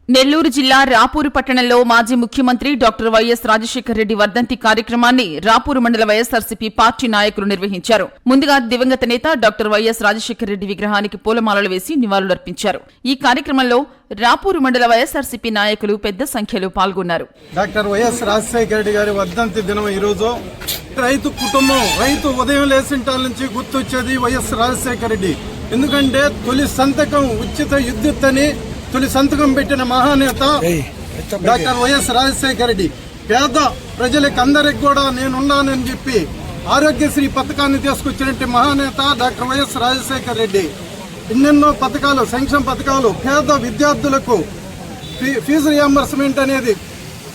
నెల్లూరు జిల్లా రాపూరు పట్టణంలో మాజీ ముఖ్యమంత్రి డాక్టర్ వైఎస్ రాజశేఖర రెడ్డి వర్ధంతి కార్యక్రమాన్ని రాపూరు మండల వైఎస్సార్సీపీ పార్టీ నాయకులు నిర్వహించారు. ముందుగా దివంగత నేత డాక్టర్ వైఎస్ రాజశేఖర రెడ్డి విగ్రహానికి పూలమాలలు వేసి నివాళులర్పించారు. ఈ కార్యక్రమంలో రాపూరు మండల వైఎస్సార్సీపీ నాయకులు పెద్ద సంఖ్యలో పాల్గొన్నారు. డాక్టర్ వైఎస్ రాజశేఖర రెడ్డి గారి వర్ధంతి దినం ఈరోజు. రైతు కుటుంబం, రైతు ఉదయం లేచింటాల నుంచి గుర్తొచ్చేది వైఎస్ రాజశేఖర రెడ్డి. ఎందుకంటే తొలి సంతకం ఉచిత విద్యుత్ అని తొలి సంతకం పెట్టిన మహానేత డాక్టర్ వైఎస్ రాజశేఖర రెడ్డి. పేద ప్రజలకు అందరికి కూడా నేనున్నానని చెప్పి ఆరోగ్యశ్రీ పథకాన్ని తీసుకొచ్చినట్టు మహానేత డాక్టర్ వైఎస్ రాజశేఖర రెడ్డి. ఎన్నెన్నో పథకాలు, సంక్షేమ పథకాలు, పేద విద్యార్థులకు ఫీజు రియంబర్స్మెంట్ అనేది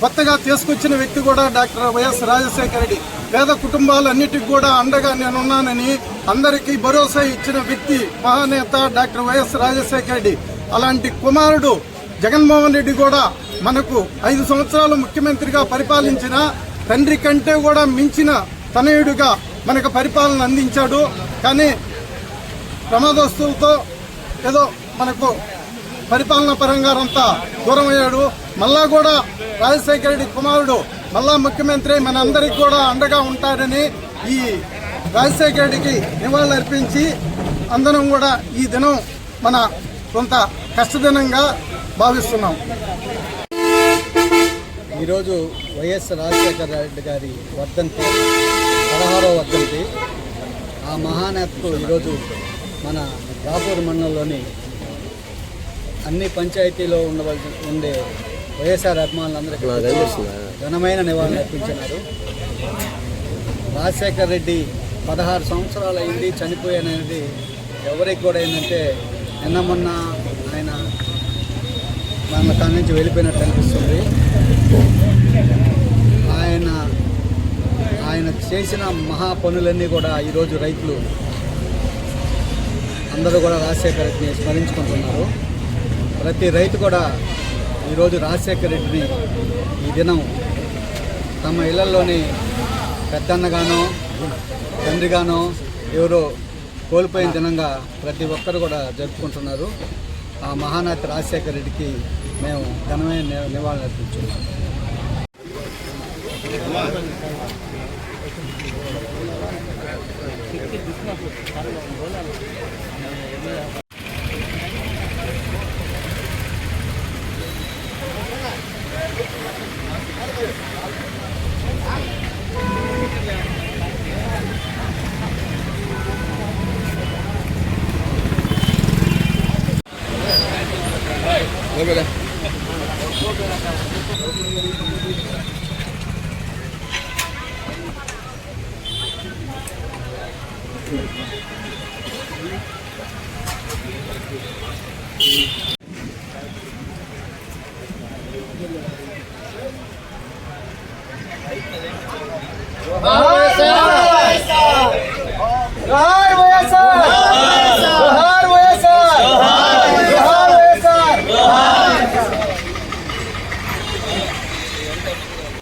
కొత్తగా తీసుకొచ్చిన వ్యక్తి కూడా డాక్టర్ వైఎస్ రాజశేఖర రెడ్డి. పేద కుటుంబాలన్నిటికీ కూడా అండగా నేనున్నానని అందరికీ భరోసా ఇచ్చిన వ్యక్తి మహానేత డాక్టర్ వైఎస్ రాజశేఖర రెడ్డి. అలాంటి కుమారుడు జగన్మోహన్ రెడ్డి కూడా మనకు 5 సంవత్సరాలు ముఖ్యమంత్రిగా పరిపాలించిన తండ్రి కంటే కూడా మించిన తనయుడిగా మనకు పరిపాలన అందించాడు. కానీ ప్రమాదస్తులతో ఏదో మనకు పరిపాలన పరంగా అంతా దూరం అయ్యాడు. మళ్ళా కూడా రాజశేఖర రెడ్డి కుమారుడు మళ్ళా ముఖ్యమంత్రి మనందరికీ కూడా అండగా ఉంటారని ఈ రాజశేఖర రెడ్డికి నివాళులు అర్పించి అందరం కూడా ఈ దినం మన కొంత కష్టదినంగా భావిస్తున్నాం. ఈరోజు వైఎస్ రాజశేఖర రెడ్డి గారి వర్ధంతి, 16వ వర్ధంతి. ఆ మహానేతకు ఈరోజు మన రాపూరు మండలంలోని అన్ని పంచాయతీలో ఉండే వైఎస్ఆర్ అభిమానులందరికీ ఘనమైన నివాళులు అర్పించినారు. రాజశేఖర రెడ్డి 16 సంవత్సరాలు అయింది చనిపోయాననేది ఎవరికి కూడా ఏంటంటే నిన్న మొన్న ఆయన మన కాడి నుంచి వెళ్ళిపోయినట్టు అనిపిస్తుంది. ఆయన చేసిన మహా పనులన్నీ కూడా ఈరోజు రైతులు అందరూ కూడా రాజశేఖర రెడ్డిని స్మరించుకుంటున్నారు. ప్రతి రైతు కూడా ఈరోజు రాజశేఖర రెడ్డిని ఈ దినం తమ ఇళ్లలోని పెద్దన్నగానో తండ్రిగానో ఎవరో కోల్పోయిన దినంగా ప్రతి ఒక్కరు కూడా జరుపుకుంటున్నారు. ఆ మహానేత రాజశేఖర రెడ్డికి మేము ఘనమైన నివాళులు అర్పించున్నాం. Wow.